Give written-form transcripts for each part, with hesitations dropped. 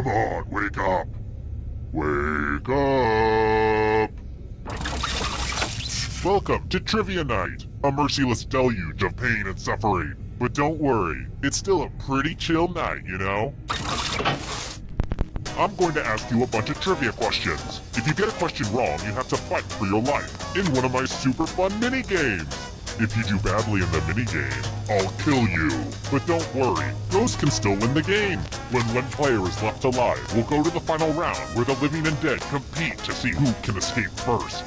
on, wake up. Wake up. Welcome to Trivia Night, a merciless deluge of pain and suffering. But don't worry, it's still a pretty chill night, you know? I'm going to ask you a bunch of trivia questions. If you get a question wrong, you have to fight for your life in one of my super fun mini-games. If you do badly in the minigame, I'll kill you. But don't worry, Ghost can still win the game. When one player is left alive, we'll go to the final round where the living and dead compete to see who can escape first.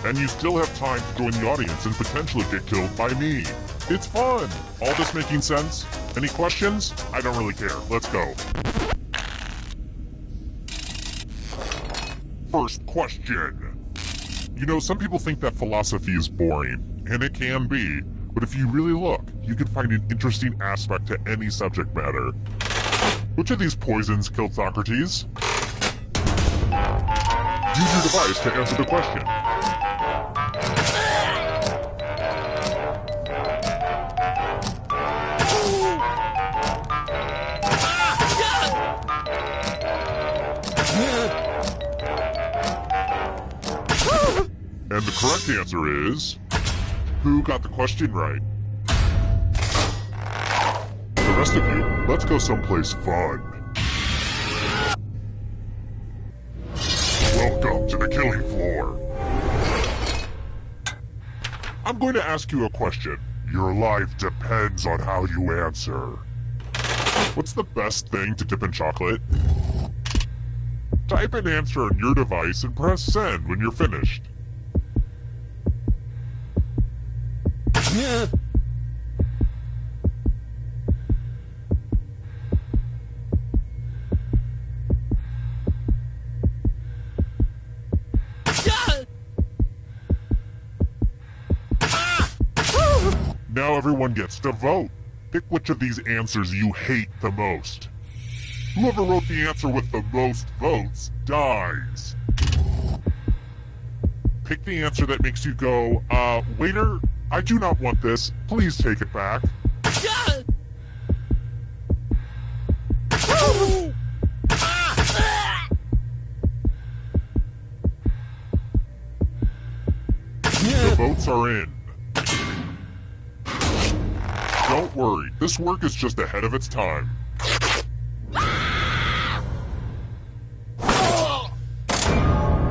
And you still have time to join the audience and potentially get killed by me. It's fun! All this making sense? Any questions? I don't really care. Let's go. First question. You know, some people think that philosophy is boring. And it can be, but if you really look, you can find an interesting aspect to any subject matter. Which of these poisons killed Socrates? Use your device to answer the question. And the correct answer is... Who got the question right? The rest of you, let's go someplace fun. Welcome to the killing floor. I'm going to ask you a question. Your life depends on how you answer. What's the best thing to dip in chocolate? Type an answer on your device and press send when you're finished. Now everyone gets to vote. Pick which of these answers you hate the most. Whoever wrote the answer with the most votes dies. Pick the answer that makes you go, waiter, I do not want this. Please take it back. The votes are in. Don't worry, this work is just ahead of its time.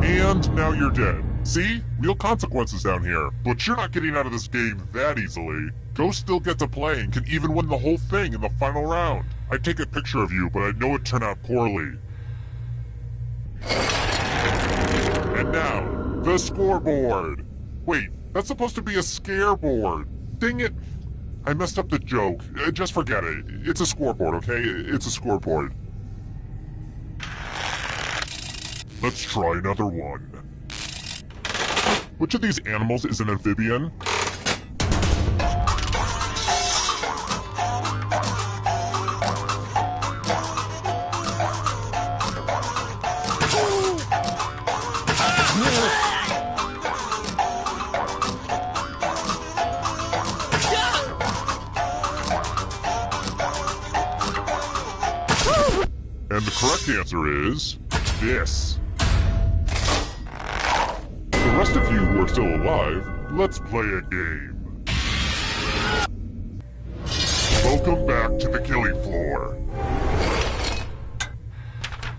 And now you're dead. See? Real consequences down here. But you're not getting out of this game that easily. Ghosts still get to play and can even win the whole thing in the final round. I'd take a picture of you, but I know it turned out poorly. And now, the scoreboard. Wait, that's supposed to be a scare board. Dang it. I messed up the joke. Just forget it. It's a scoreboard, okay? It's a scoreboard. Let's try another one. Which of these animals is an amphibian? And the correct answer is this. The rest of you who are still alive, let's play a game. Welcome back to the killing floor.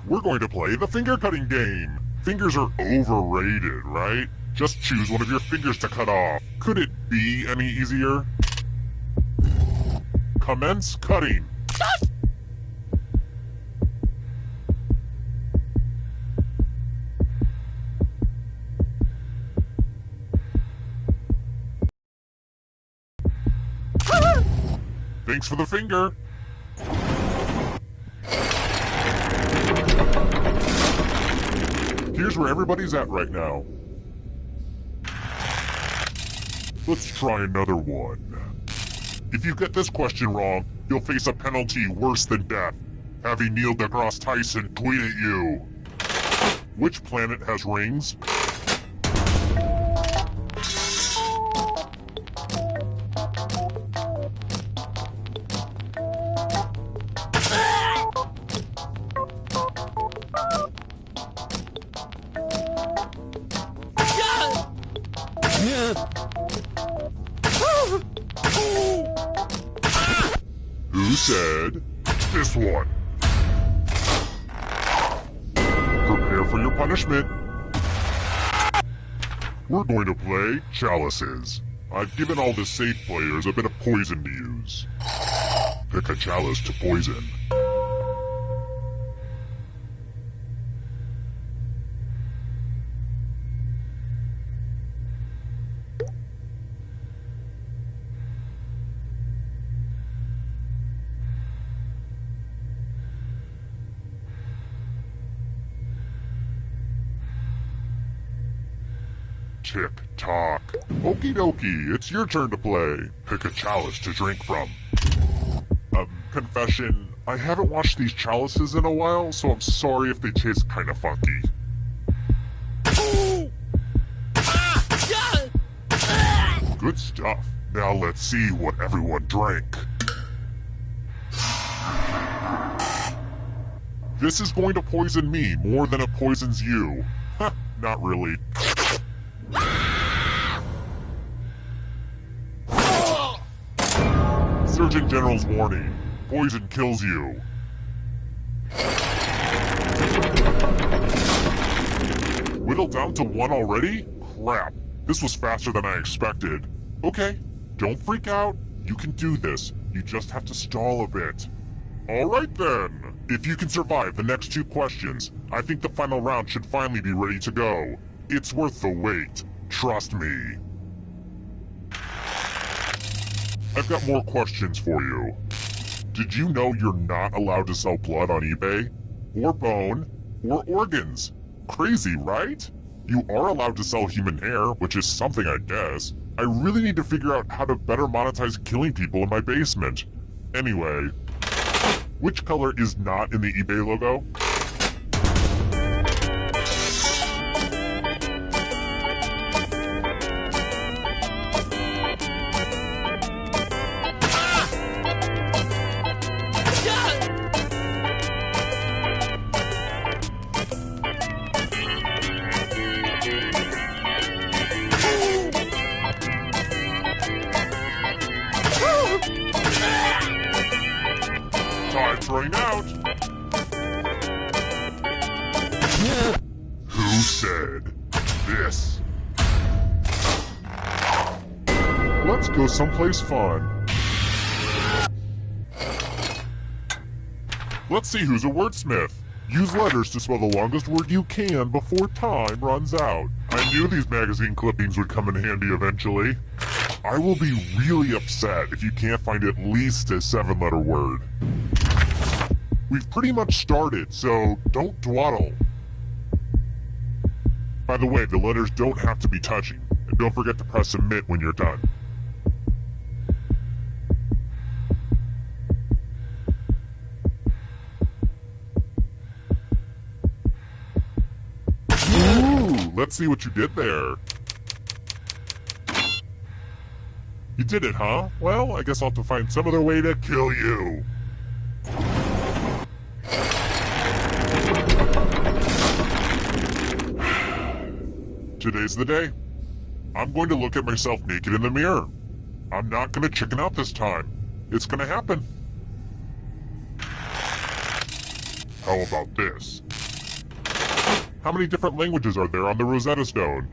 We're going to play the finger cutting game. Fingers are overrated, right? Just choose one of your fingers to cut off. Could it be any easier? Commence cutting. Thanks for the finger. Here's where everybody's at right now. Let's try another one. If you get this question wrong, you'll face a penalty worse than death. Having Neil deGrasse Tyson tweet at you. Which planet has rings? said this one? Prepare for your punishment. We're going to play Chalices. I've given all the safe players a bit of poison to use. Pick a chalice to poison. Tick-tock. Okie dokie, it's your turn to play. Pick a chalice to drink from. Confession, I haven't washed these chalices in a while, so I'm sorry if they taste kinda funky. Good stuff. Now let's see what everyone drank. This is going to poison me more than it poisons you. Huh, not really. Surgeon General's warning. Poison kills you. Whittled down to 1 already? Crap. This was faster than I expected. Okay, don't freak out. You can do this. You just have to stall a bit. Alright then. If you can survive the next 2 questions, I think the final round should finally be ready to go. It's worth the wait. Trust me. I've got more questions for you. Did you know you're not allowed to sell blood on eBay? Or bone? Or organs? Crazy, right? You are allowed to sell human hair, which is something I guess. I really need to figure out how to better monetize killing people in my basement. Anyway, which color is not in the eBay logo? Time's running out. Who said this? Let's go someplace fun. Let's see who's a wordsmith. Use letters to spell the longest word you can before time runs out. I knew these magazine clippings would come in handy eventually. I will be really upset if you can't find at least a 7-letter word. We've pretty much started, so don't dawdle. By the way, the letters don't have to be touching, and don't forget to press submit when you're done. Ooh, let's see what you did there. You did it, huh? Well, I guess I'll have to find some other way to kill you. Today's the day. I'm going to look at myself naked in the mirror. I'm not going to chicken out this time. It's going to happen. How about this? How many different languages are there on the Rosetta Stone?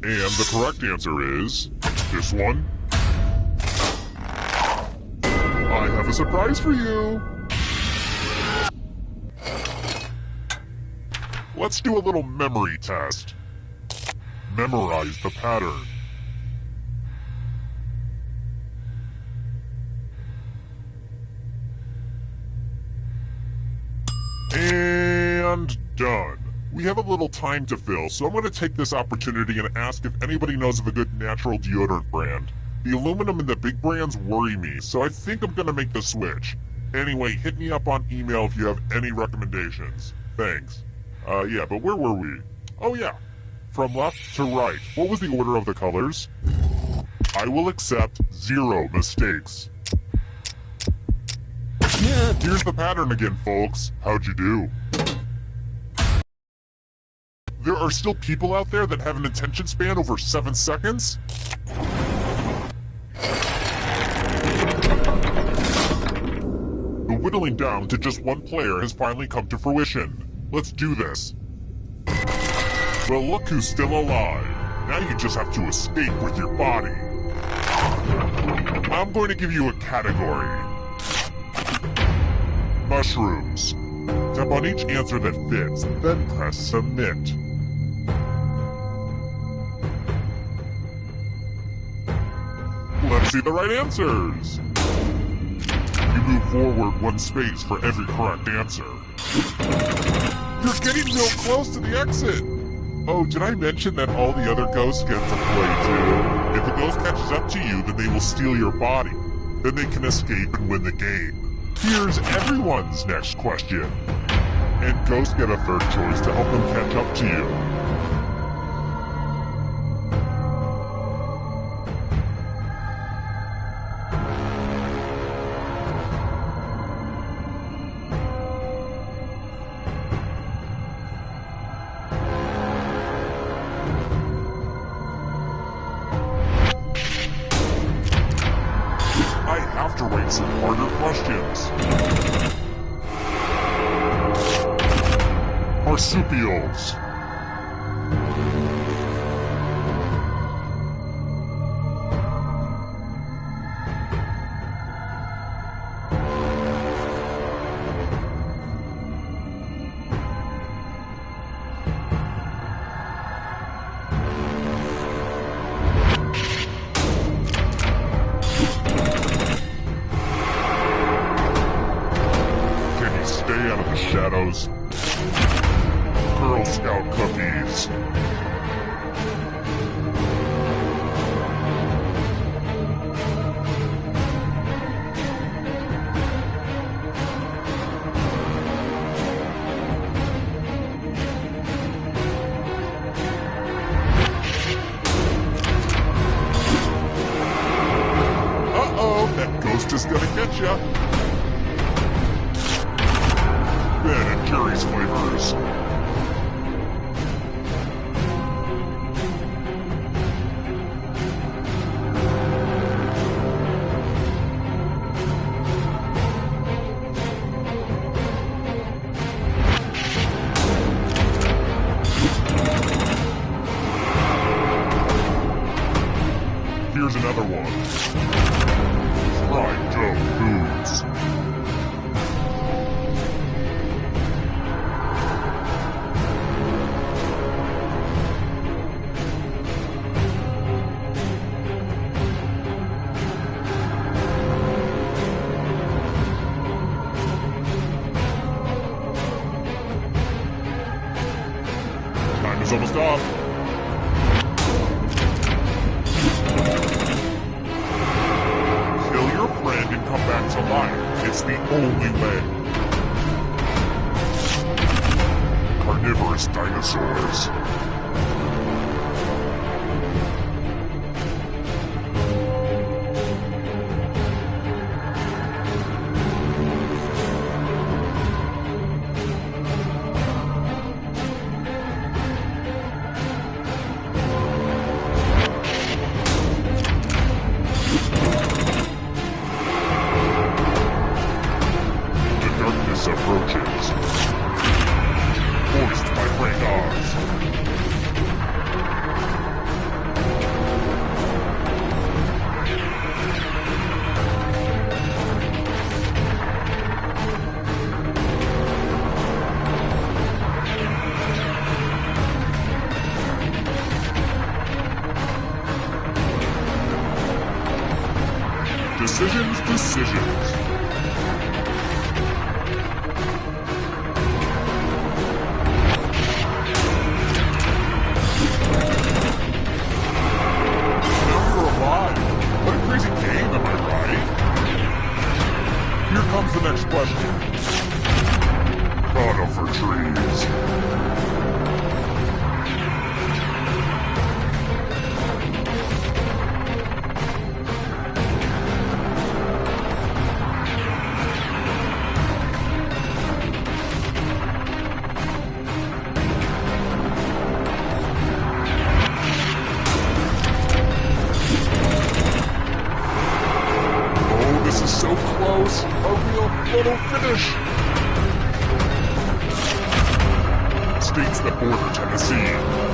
And the correct answer is this one. I have a surprise for you. Let's do a little memory test. Memorize the pattern. And done. We have a little time to fill, so I'm going to take this opportunity and ask if anybody knows of a good natural deodorant brand. The aluminum and the big brands worry me, so I think I'm going to make the switch. Anyway, hit me up on email if you have any recommendations. Thanks. Yeah, but where were we? Oh yeah. From left to right. What was the order of the colors? I will accept 0 mistakes. Yeah, here's the pattern again, folks. How'd you do? There are still people out there that have an attention span over 7 seconds? The whittling down to just one player has finally come to fruition. Let's do this. Well, look who's still alive. Now you just have to escape with your body. I'm going to give you a category. Mushrooms. Tap on each answer that fits, then press submit. Let's see the right answers. You move forward 1 space for every correct answer. You're getting real close to the exit. Oh, did I mention that all the other ghosts get to play too? If a ghost catches up to you, then they will steal your body. Then they can escape and win the game. Here's everyone's next question. And ghosts get a third choice to help them catch up to you. I have to write some harder questions. Marsupials. Stay out of the shadows. Girl Scout cookies. Uh-oh, that ghost is gonna get ya. Ben and Jerry's flavors. Here's another one. Fried Dough Foods. Time is almost up. Kill your friend and come back to life. It's the only way. Carnivorous dinosaurs. Approaches. Voiced by Frank Oz. Decisions. Here comes the next question. God area for trees. So close! A real photo finish! States that border Tennessee.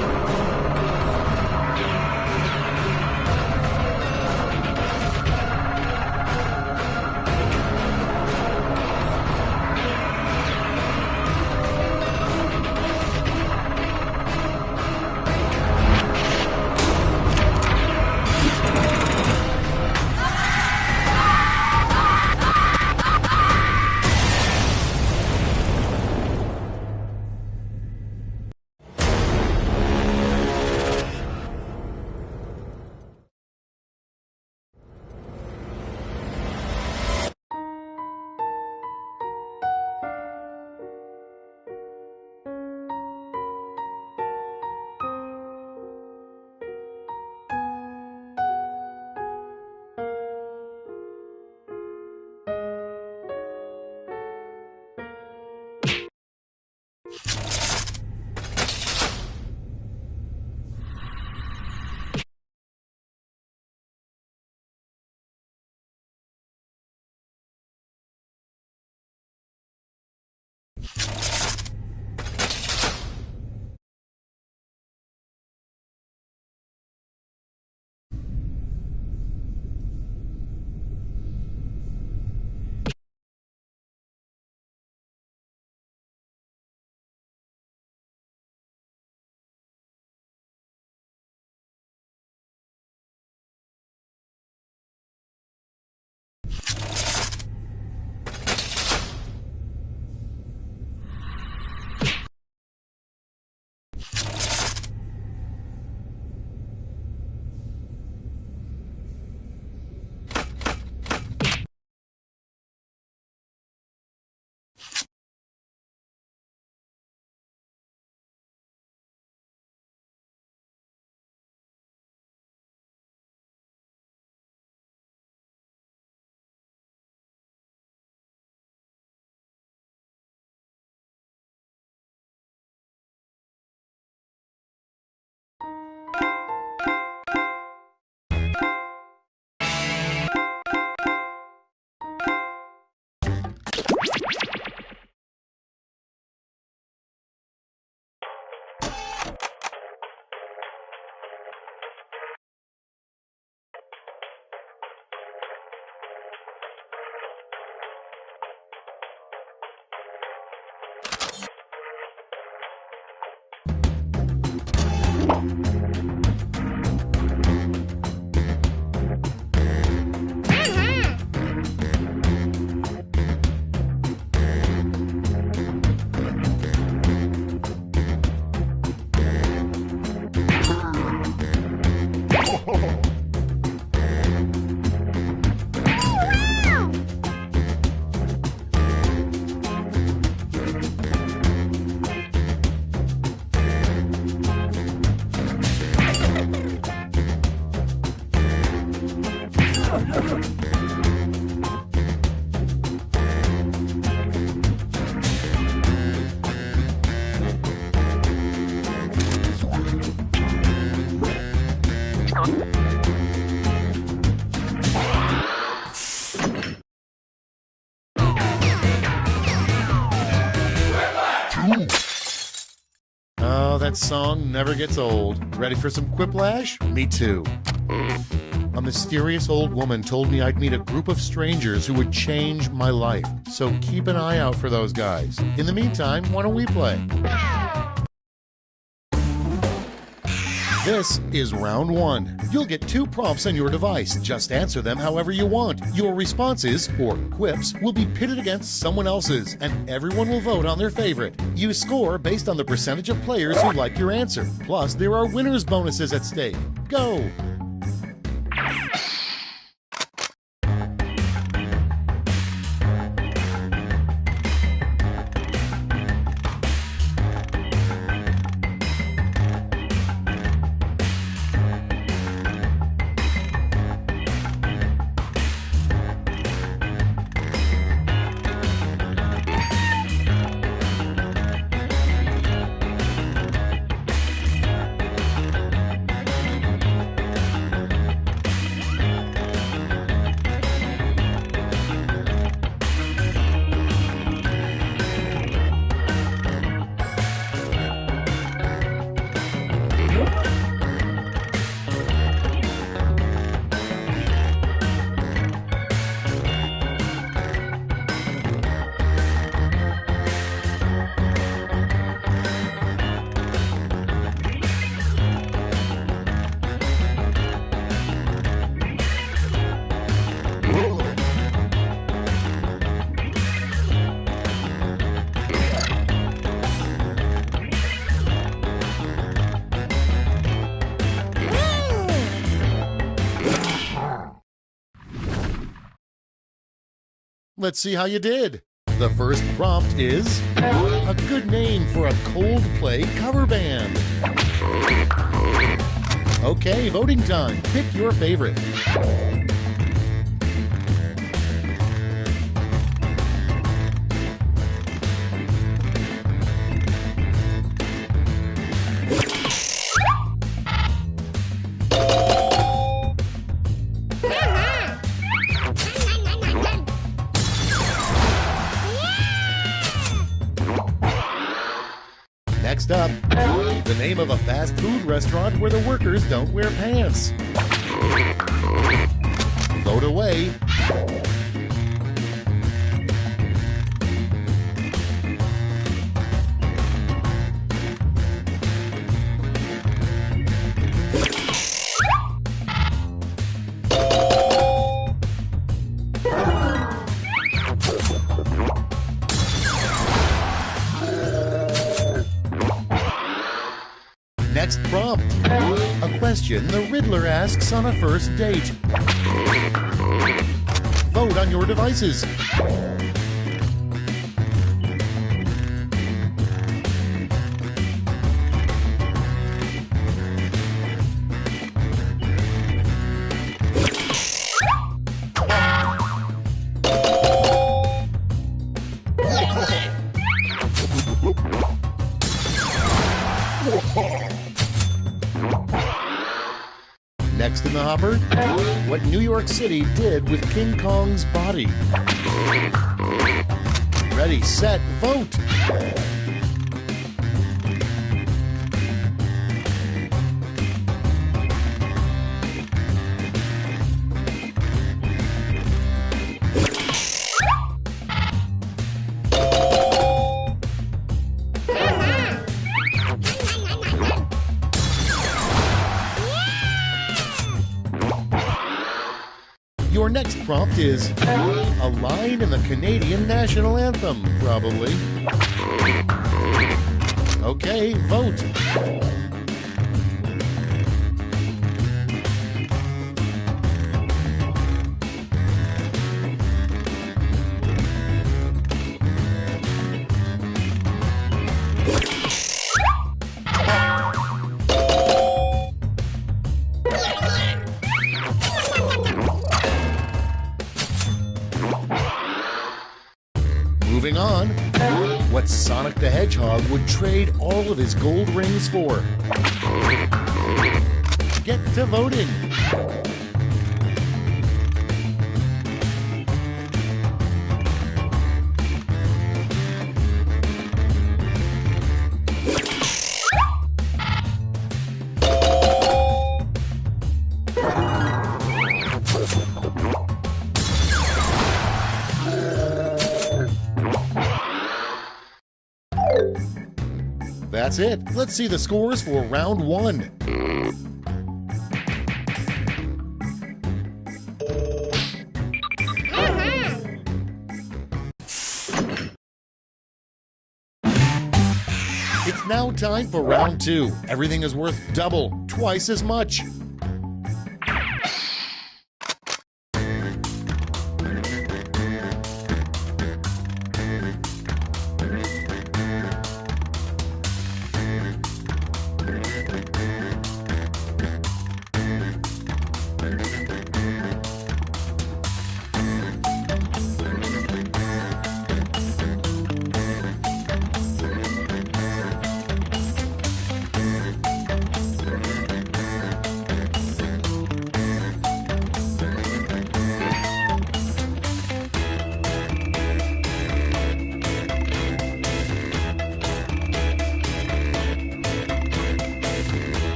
Oh, that song never gets old. Ready for some quiplash? Me too. A mysterious old woman told me I'd meet a group of strangers who would change my life. So keep an eye out for those guys. In the meantime, why don't we play? This is round one. You'll get 2 prompts on your device. Just answer them however you want. Your responses, or quips, will be pitted against someone else's, and everyone will vote on their favorite. You score based on the percentage of players who like your answer. Plus, there are winners' bonuses at stake. Go! Let's see how you did. The first prompt is a good name for a Coldplay cover band. Okay, voting time. Pick your favorite. Next up, the name of a fast food restaurant where the workers don't wear pants. Vote away. Next prompt, a question the Riddler asks on a first date. Vote on your devices. Next in the hopper, what New York City did with King Kong's body. Ready, set, vote! Your next prompt is a line in the Canadian national anthem, probably. Okay, vote. Moving on, what Sonic the Hedgehog would trade all of his gold rings for. Get to voting. That's it. Let's see the scores for round one. It's now time for round two. Everything is worth double, twice as much.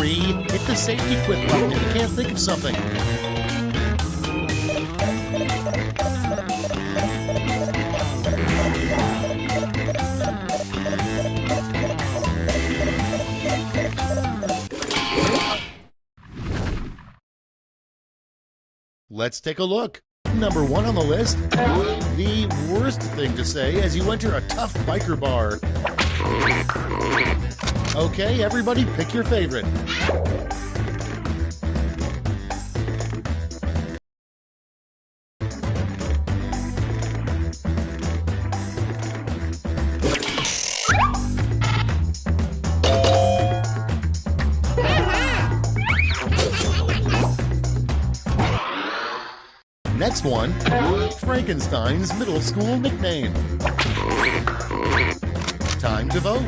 hurry. Hit the safety quit button if you can't think of something. Let's take a look. Number 1 on the list, the worst thing to say as you enter a tough biker bar. Okay, everybody pick your favorite. Next one, Frankenstein's middle school nickname. Time to vote.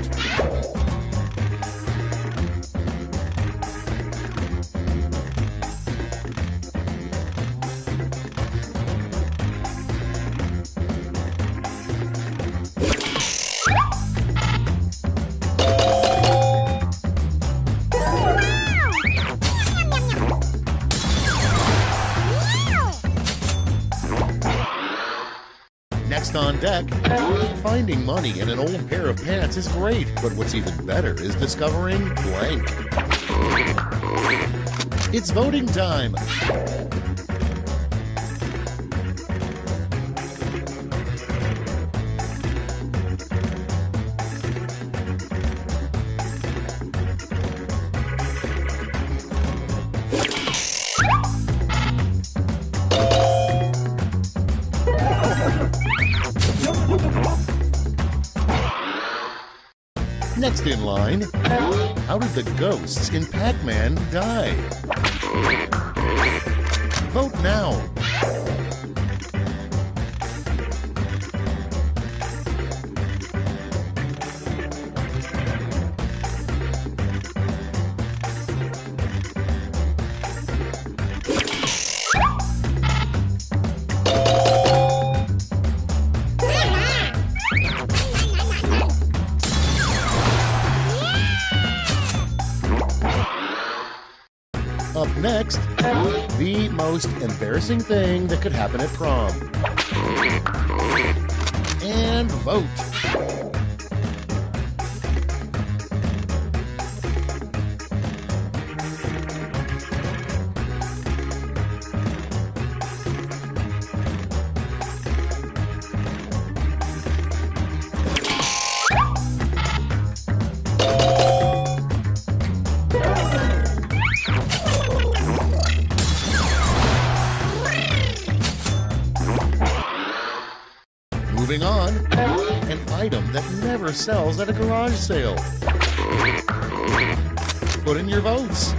Next on deck, finding money in an old pair of pants is great, but what's even better is discovering blank. It's voting time. Next in line, how did the ghosts in Pac-Man die? Vote now. Up next, the most embarrassing thing that could happen at prom. And vote. Moving on, an item that never sells at a garage sale. Put in your votes.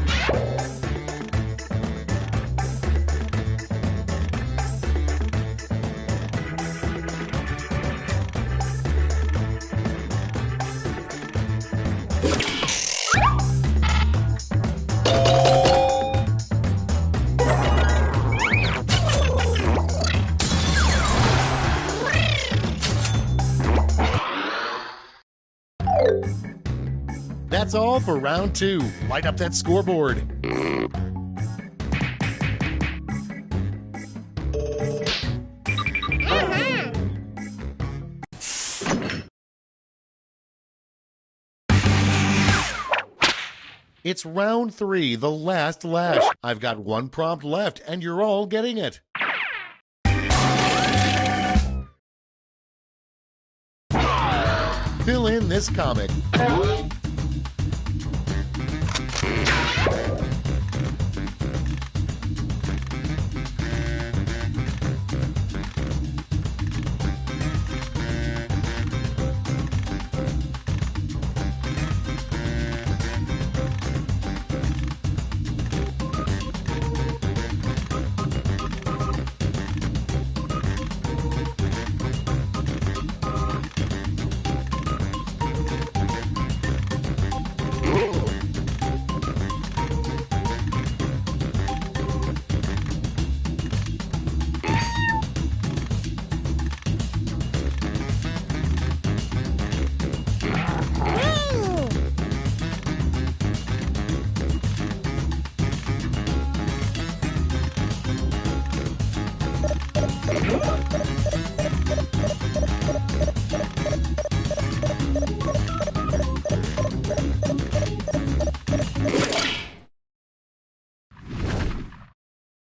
That's all for round 2. Light up that scoreboard. It's round 3, the last lash. I've got one prompt left, and you're all getting it. Fill in this comic.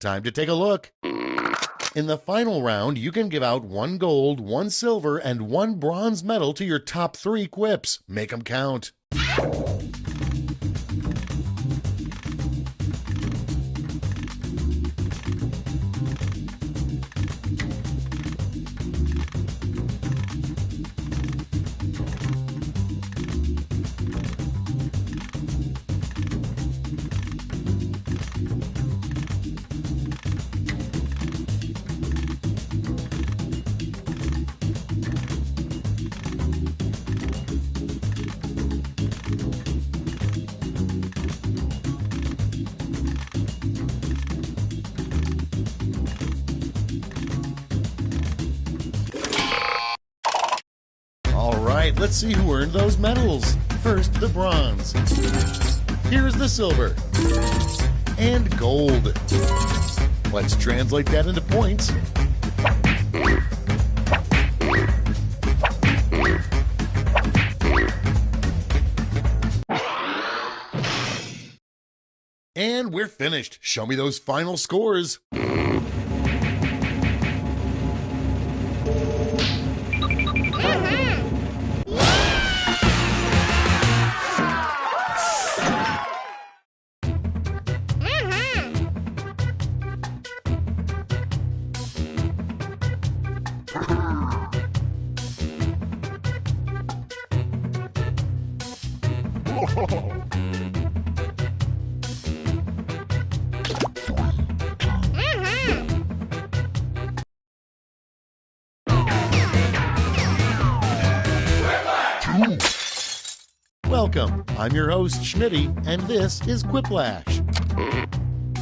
Time to take a look. In the final round, you can give out 1 gold, 1 silver, and 1 bronze medal to your top 3 quips. Make them count. Alright, let's see who earned those medals. First, the bronze. Here's the silver. And gold. Let's translate that into points. And we're finished. Show me those final scores. Welcome, I'm your host, Schmitty, and this is Quiplash.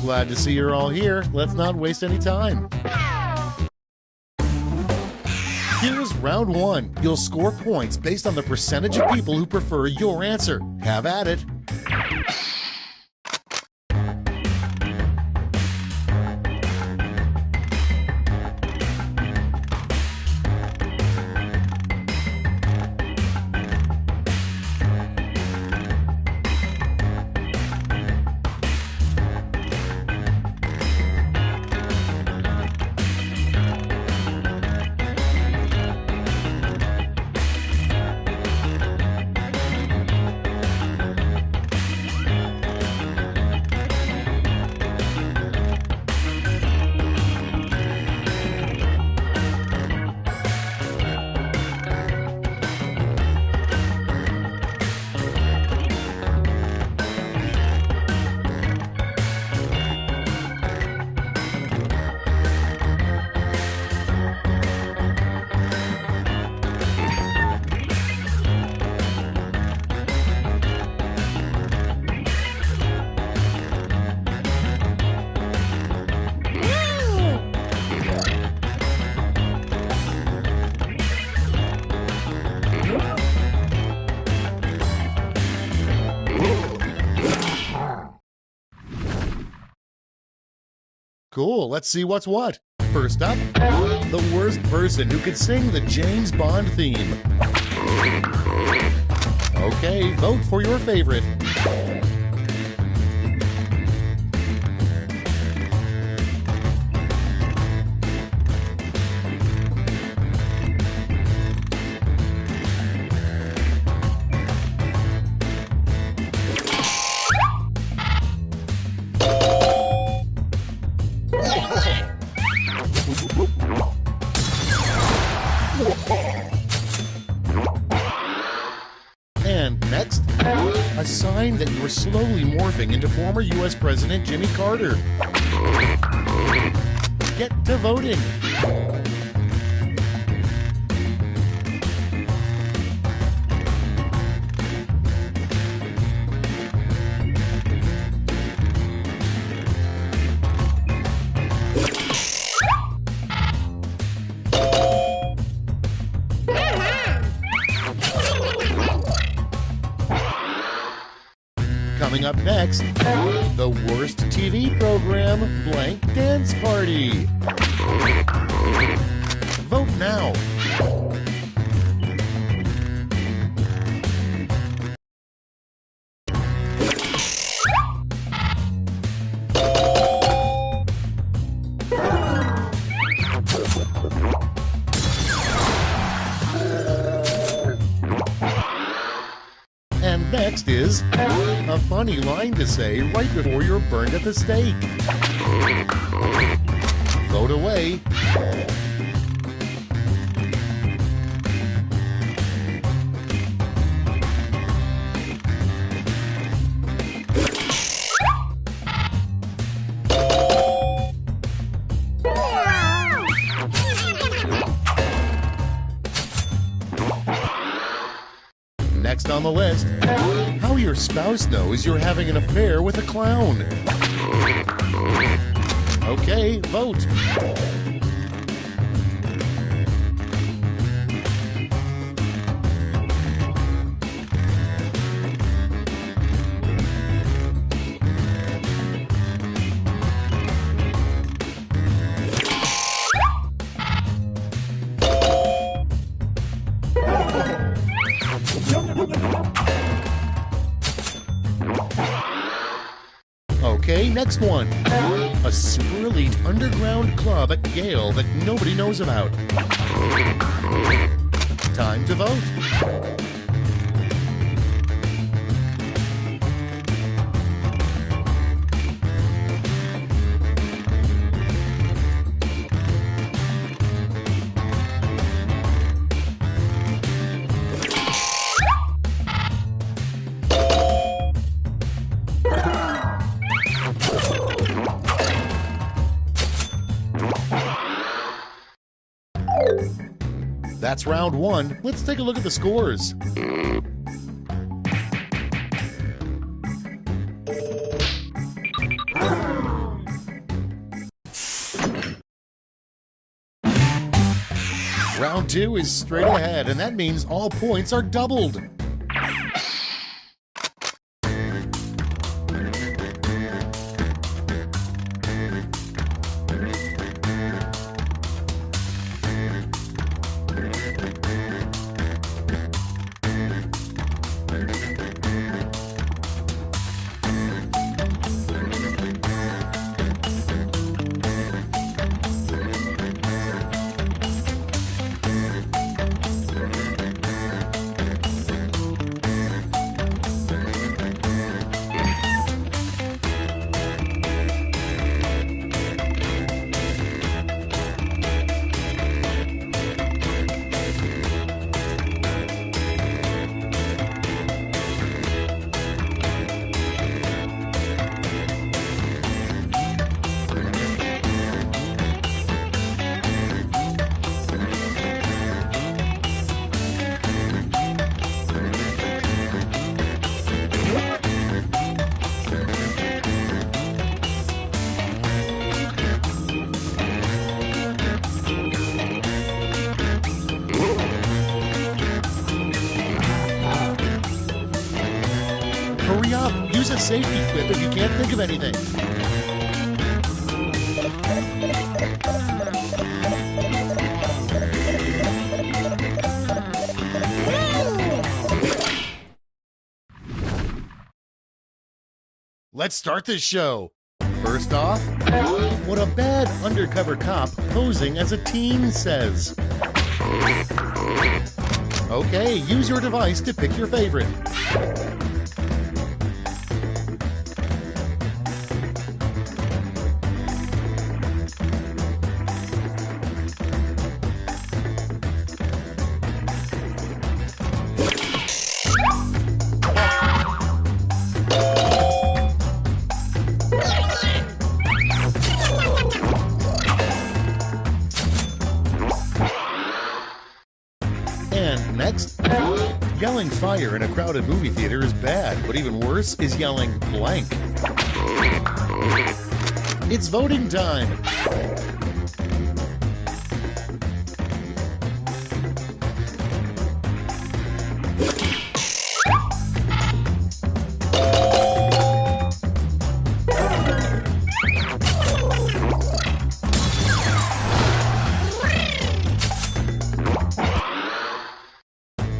Glad to see you're all here. Let's not waste any time. Here's round 1. You'll score points based on the percentage of people who prefer your answer. Have at it. Cool, let's see what's what. First up, the worst person who could sing the James Bond theme. Okay, vote for your favorite. And next, a sign that you are slowly morphing into former U.S. President Jimmy Carter. Get to voting. Coming up next, the worst TV program, Blank Dance Party. Vote now. next is a funny line to say right before you're burned at the stake. Vote away. Next on the list, how your spouse knows you're having an affair with a clown. Okay, vote. Okay, next one. A super elite underground club at Yale that nobody knows about. Time to vote. That's round one. Let's take a look at the scores. Round two is straight ahead, and that means all points are doubled. Hurry up! Use a safety quip if you can't think of anything. Let's start this show. First off, what a bad undercover cop posing as a teen says. Okay, use your device to pick your favorite. And next, yelling fire in a crowded movie theater is bad, but even worse is yelling blank. It's voting time.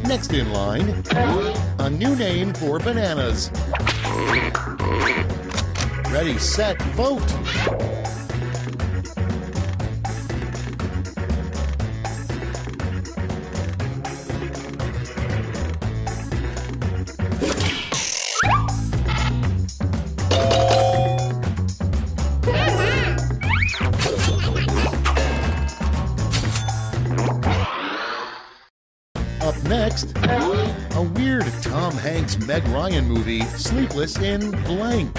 Next in line, a new name for bananas. Ready, set, vote! next? A weird Tom Hanks Meg Ryan movie, Sleepless in Blank.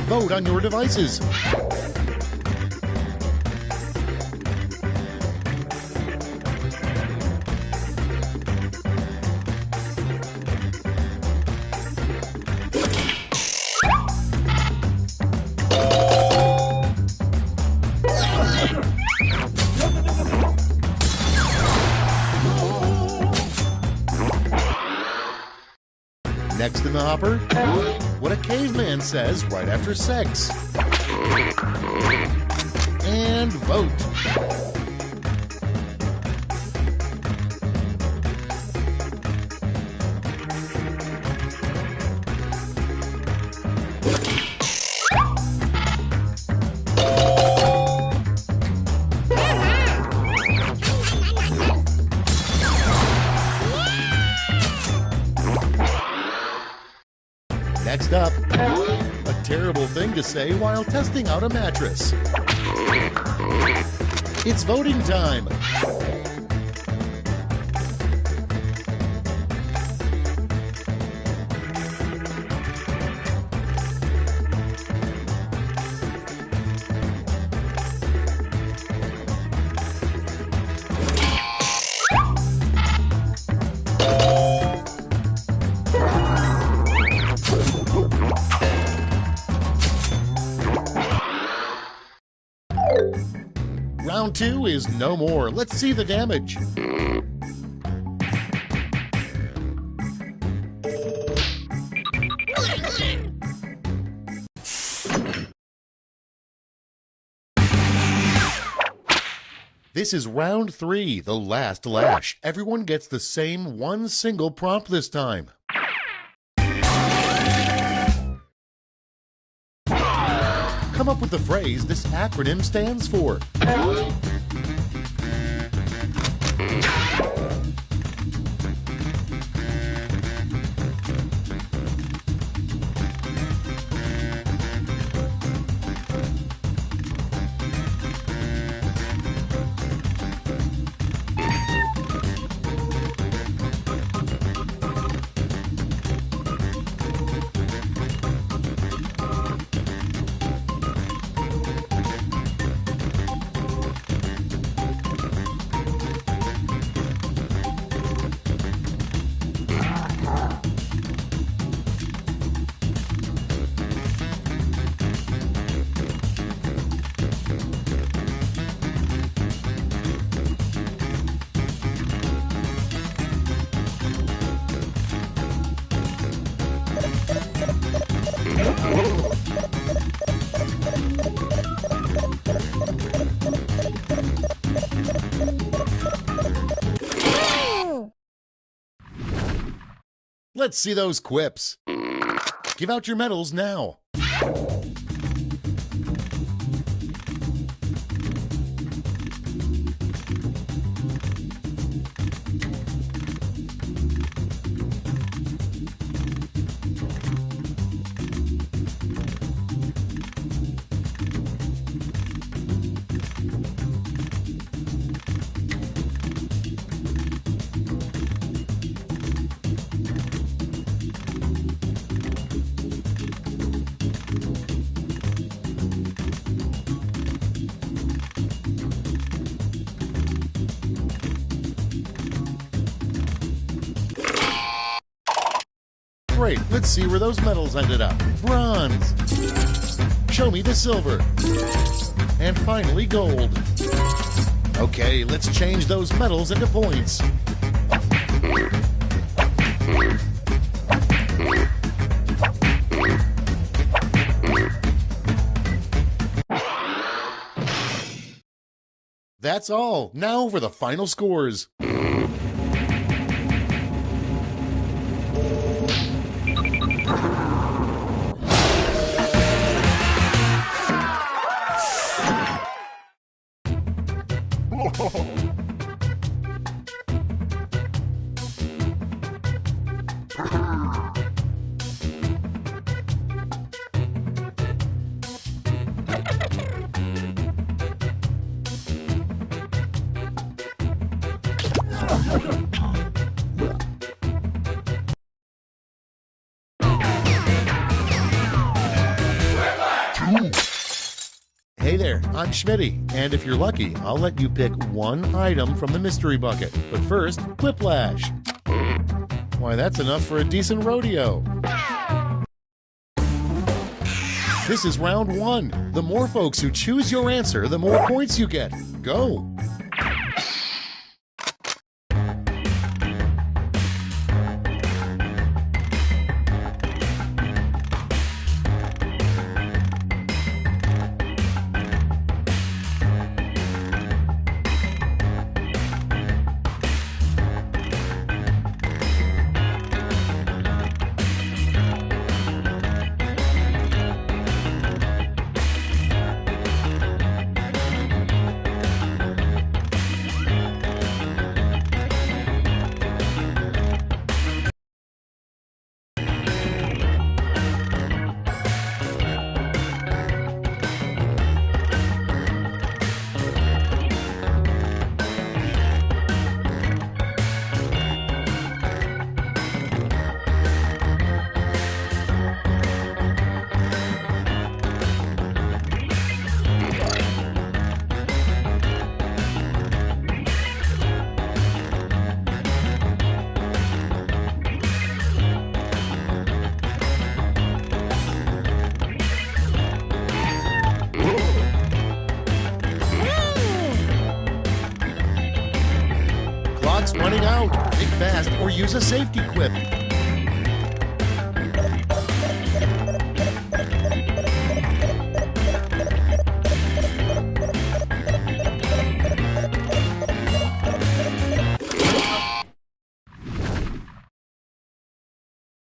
Vote on your devices. Next in the hopper, what a caveman says right after sex. And vote. Next up, a terrible thing to say while testing out a mattress. It's voting time. Round 2 is no more. Let's see the damage. This is round 3, the last lash. Everyone gets the same one single prompt this time. Come up with the phrase this acronym stands for. Let's see those quips. Give out your medals now. Great, let's see where those medals ended up. Bronze. Show me the silver. And finally, gold. Okay, let's change those medals into points. That's all. Now for the final scores. I'm Schmitty, and if you're lucky, I'll let you pick one item from the mystery bucket. But first, Quiplash. Why, that's enough for a decent rodeo. This is round one. The more folks who choose your answer, the more points you get. Go! Clock's running out. Think fast or use a safety quip.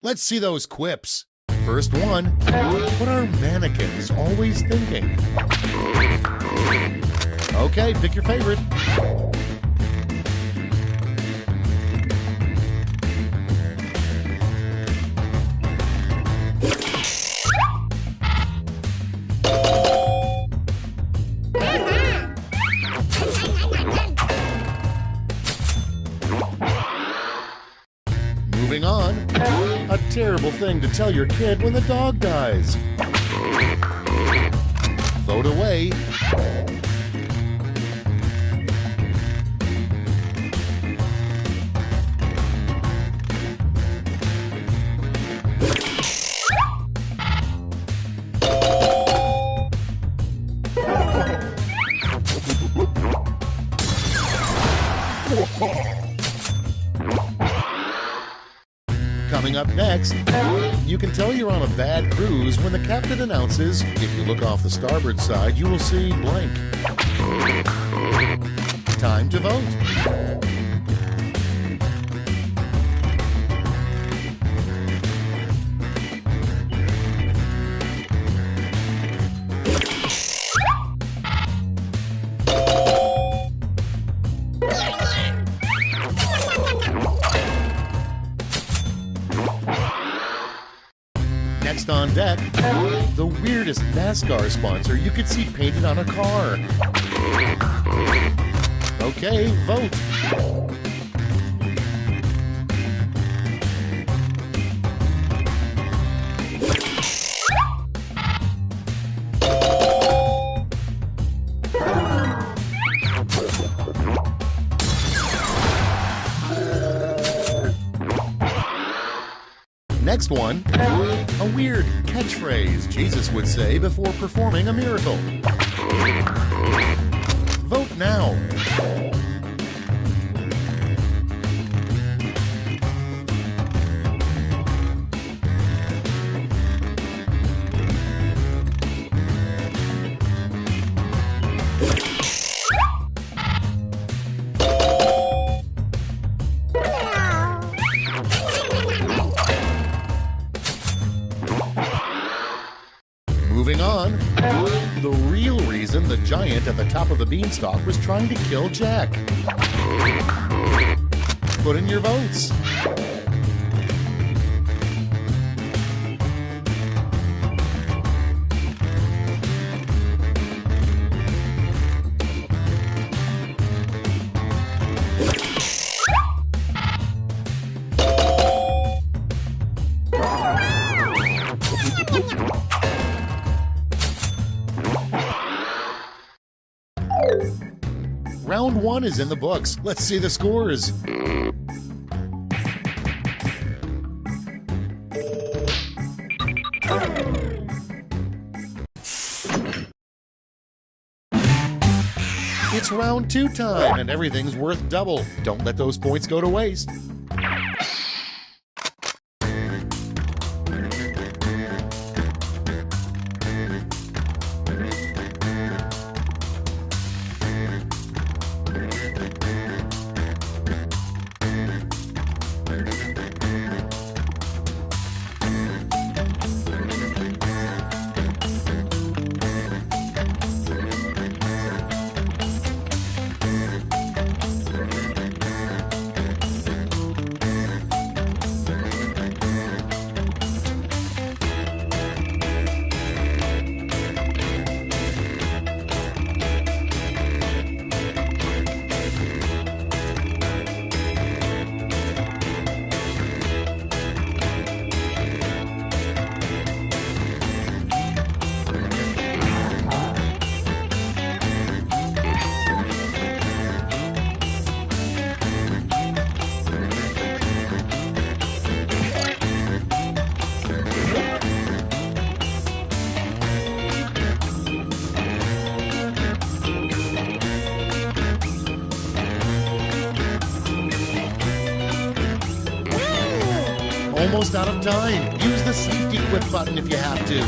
Let's see those quips. First one, what are mannequins always thinking? Okay, pick your favorite. Moving on, a terrible thing to tell your kid when the dog dies. Vote away. Coming up next, you can tell you're on a bad cruise when the captain announces, if you look off the starboard side, you will see blank. Time to vote. Next on deck, the weirdest NASCAR sponsor you could see painted on a car. Okay, vote. Next one, a weird catchphrase Jesus would say before performing a miracle. Vote now. Moving on, the real reason the giant at the top of the beanstalk was trying to kill Jack. Put in your votes. Round 1 is in the books. Let's see the scores. It's round 2 time, and everything's worth double. Don't let those points go to waste. Almost out of time. Use the safety quit button if you have to.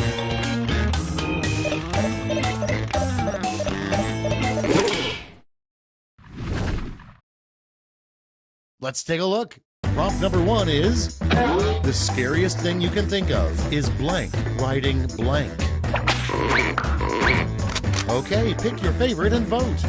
Let's take a look. Prompt number 1 is, the scariest thing you can think of is blank riding blank. Okay, pick your favorite and vote.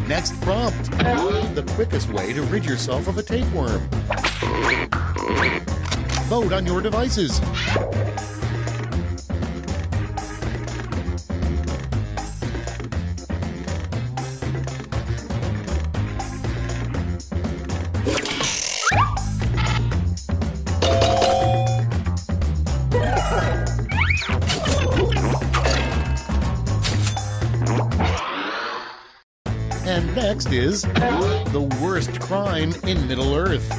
Next prompt, the quickest way to rid yourself of a tapeworm. Vote on your devices. And next is the worst crime in Middle-earth.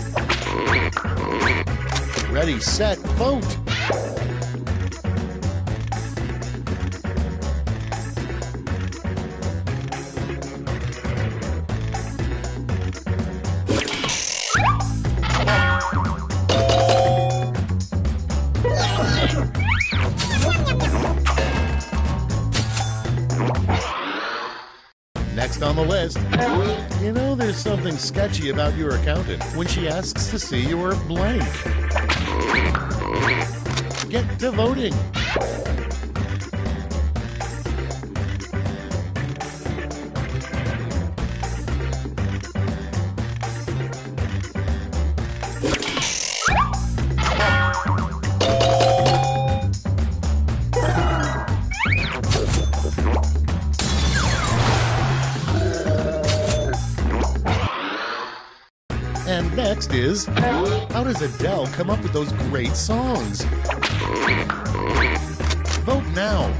Ready, set, vote! Next on the list, you know there's something sketchy about your accountant when she asks to see your blank. Get to voting. And next is, how does Adele come up with those great songs? Vote now.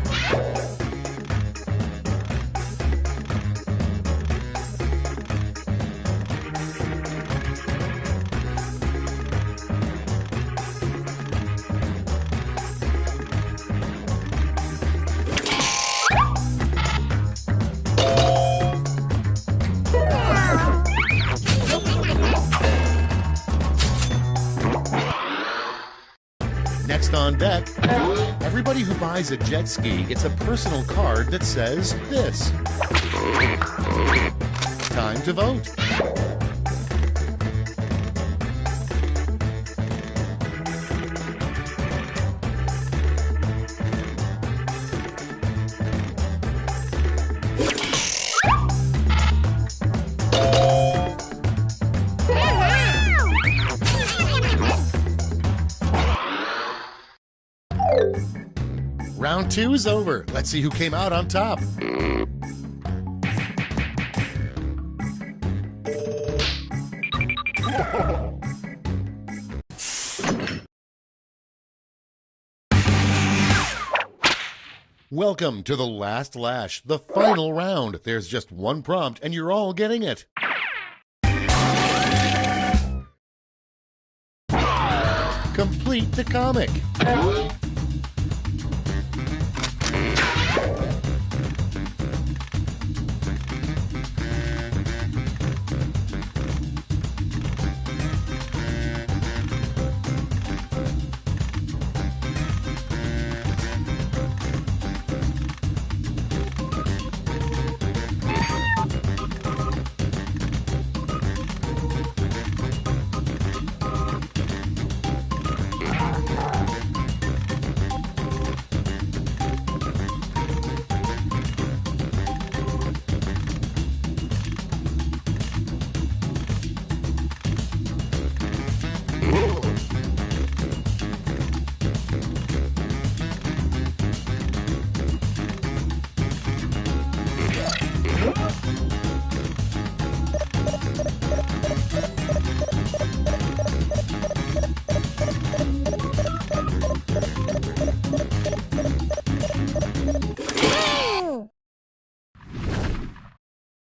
Next on deck, everybody who buys a jet ski gets a personal card that says this. Time to vote. Round 2 is over. Let's see who came out on top. Welcome to the last lash, the final round. There's just one prompt and you're all getting it. Complete the comic.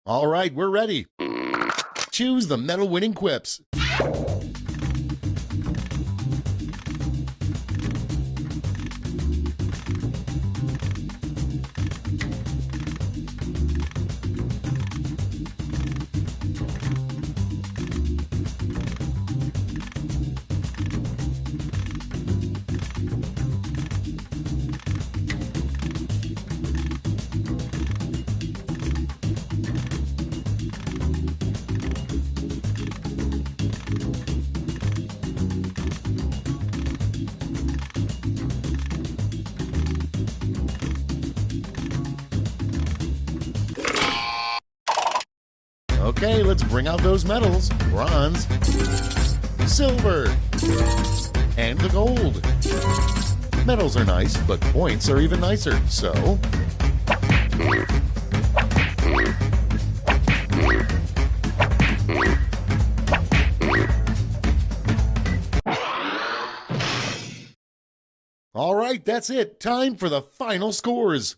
All right, we're ready. Choose the medal-winning quips. Okay, let's bring out those medals. Bronze, silver, and the gold. Medals are nice, but points are even nicer, so... All right, that's it. Time for the final scores.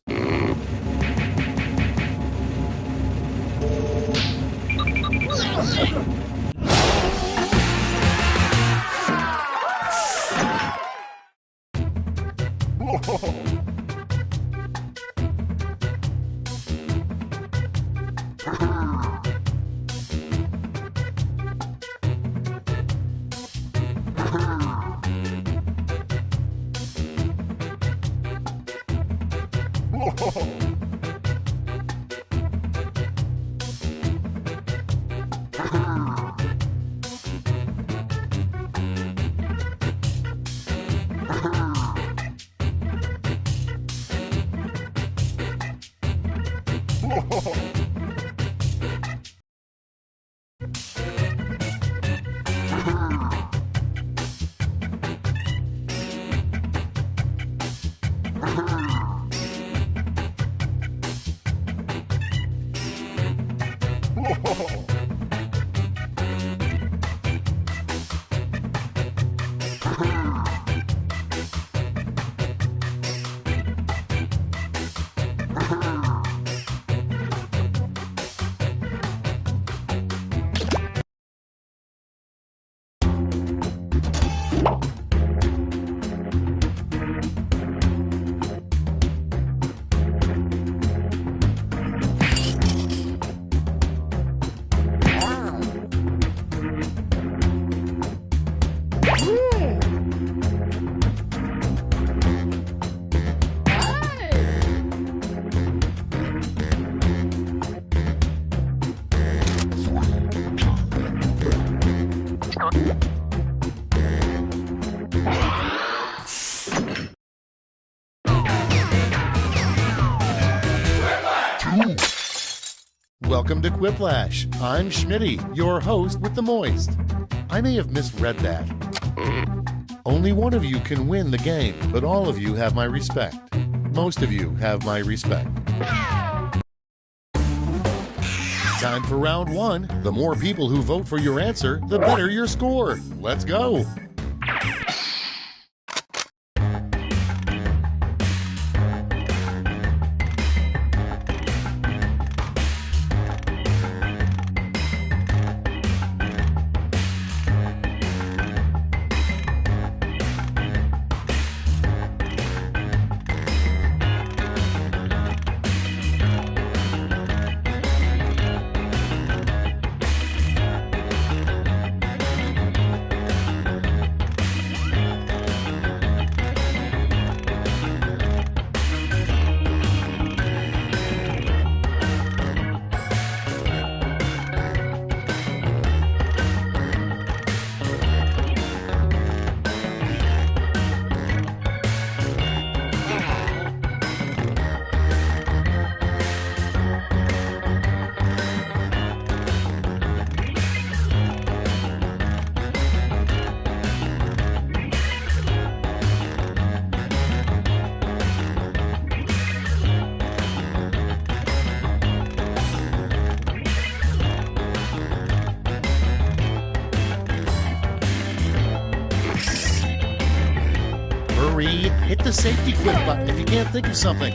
Welcome to Quiplash. I'm Schmitty, your host with the Moist. I may have misread that. Only one of you can win the game, but all of you have my respect. Most of you have my respect. Time for round one. The more people who vote for your answer, the better your score. Let's go. Hit the safety quit button if you can't think of something.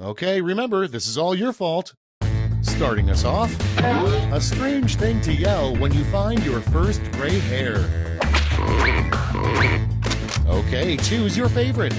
Okay, remember, this is all your fault. Starting us off, a strange thing to yell when you find your first gray hair. Okay, choose your favorite.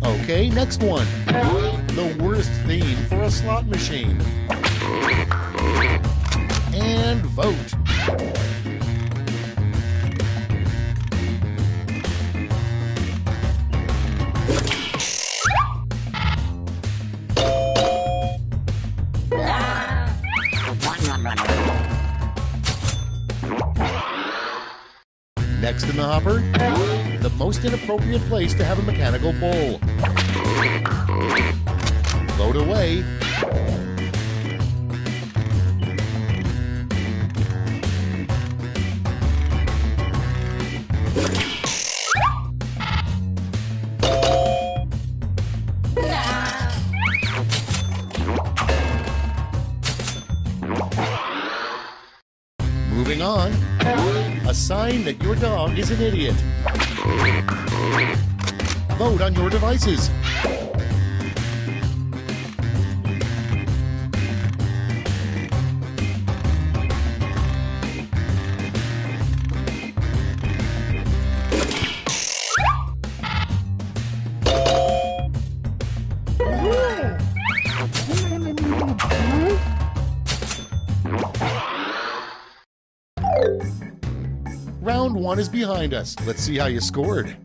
Okay, next one. The worst theme for a slot machine. And vote. Next in the hopper, the most inappropriate place to have a mechanical bull. Vote away. Moving on, a sign that your dog is an idiot. Vote on your devices. Round one is behind us. Let's see how you scored.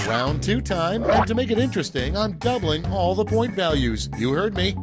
Round two time, and to make it interesting, I'm doubling all the point values. You heard me.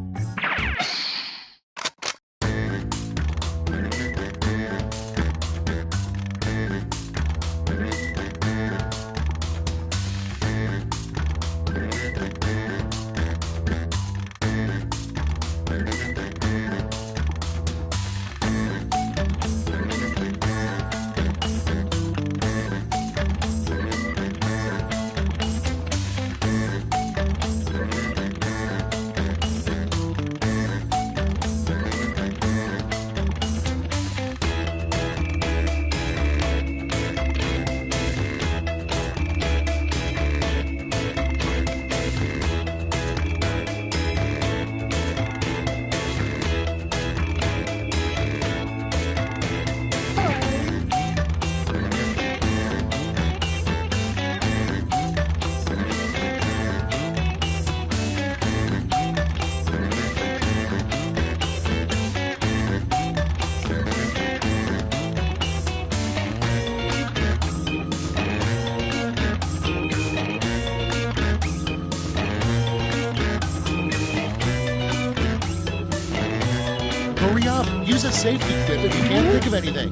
Hurry up! Use a safety quip if you can't think of anything.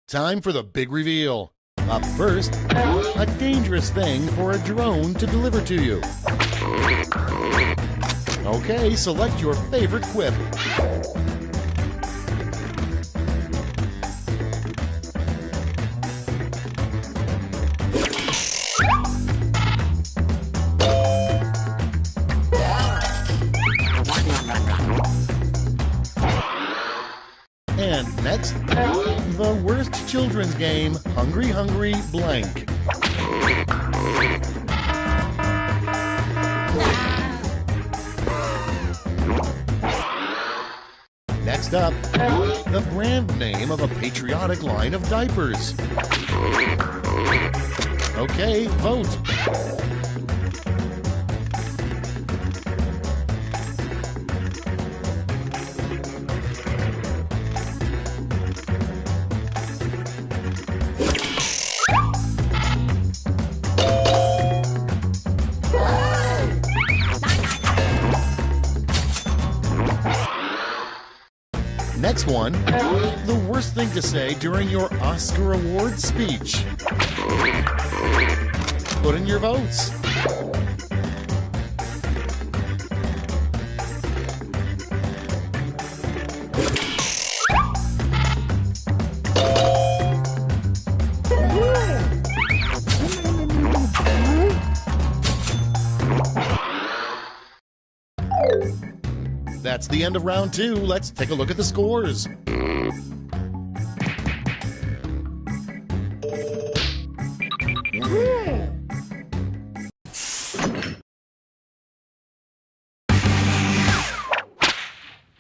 Time for the big reveal. Up first, a dangerous thing for a drone to deliver to you. Okay, select your favorite quip. And next, the worst children's game, Hungry Hungry Blank. Next up, the brand name of a patriotic line of diapers. Okay, vote. Next one, the worst thing to say during your Oscar Awards speech. Put in your votes. That's the end of round 2. Let's take a look at the scores.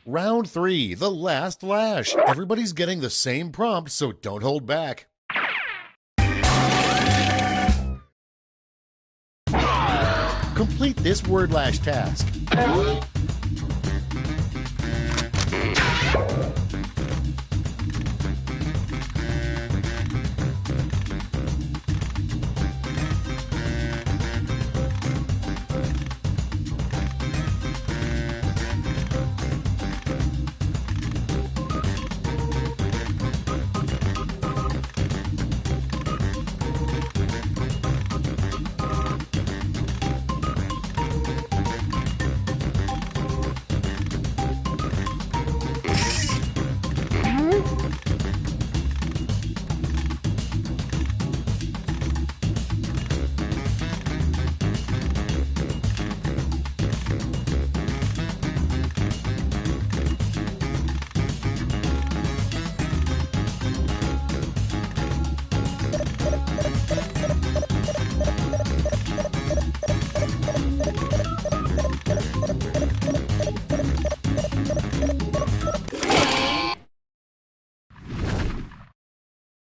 Round 3, the last lash. Everybody's getting the same prompt, so don't hold back. Complete this word lash task.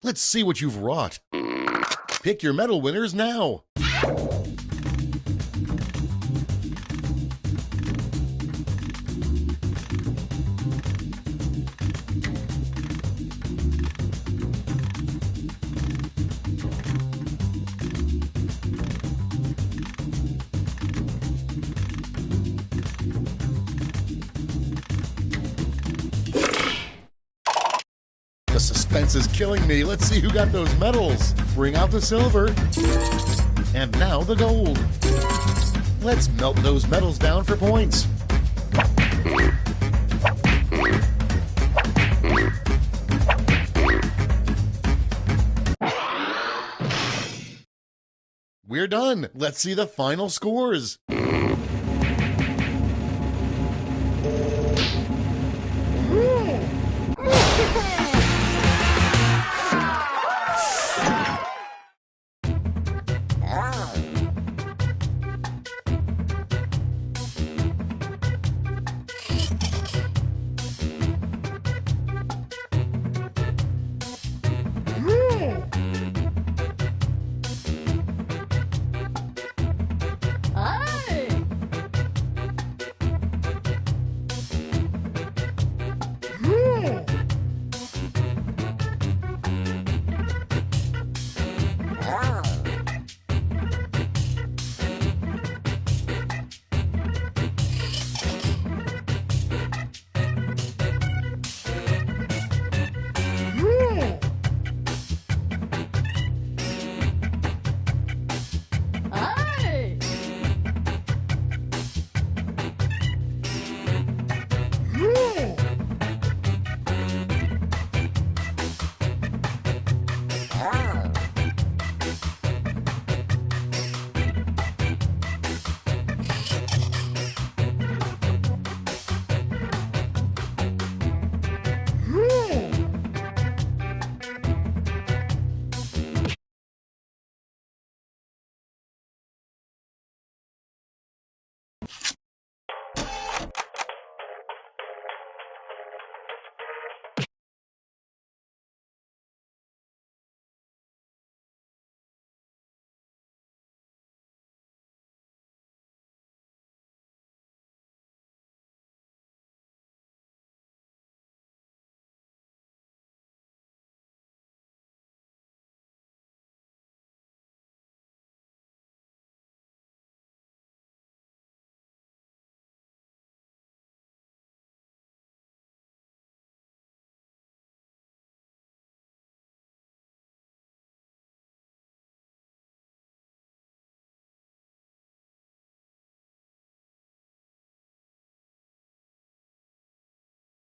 Let's see what you've wrought. Pick your medal winners now. The suspense is killing me. Let's see who got those medals. Bring out the silver. And now the gold. Let's melt those medals down for points. We're done. Let's see the final scores.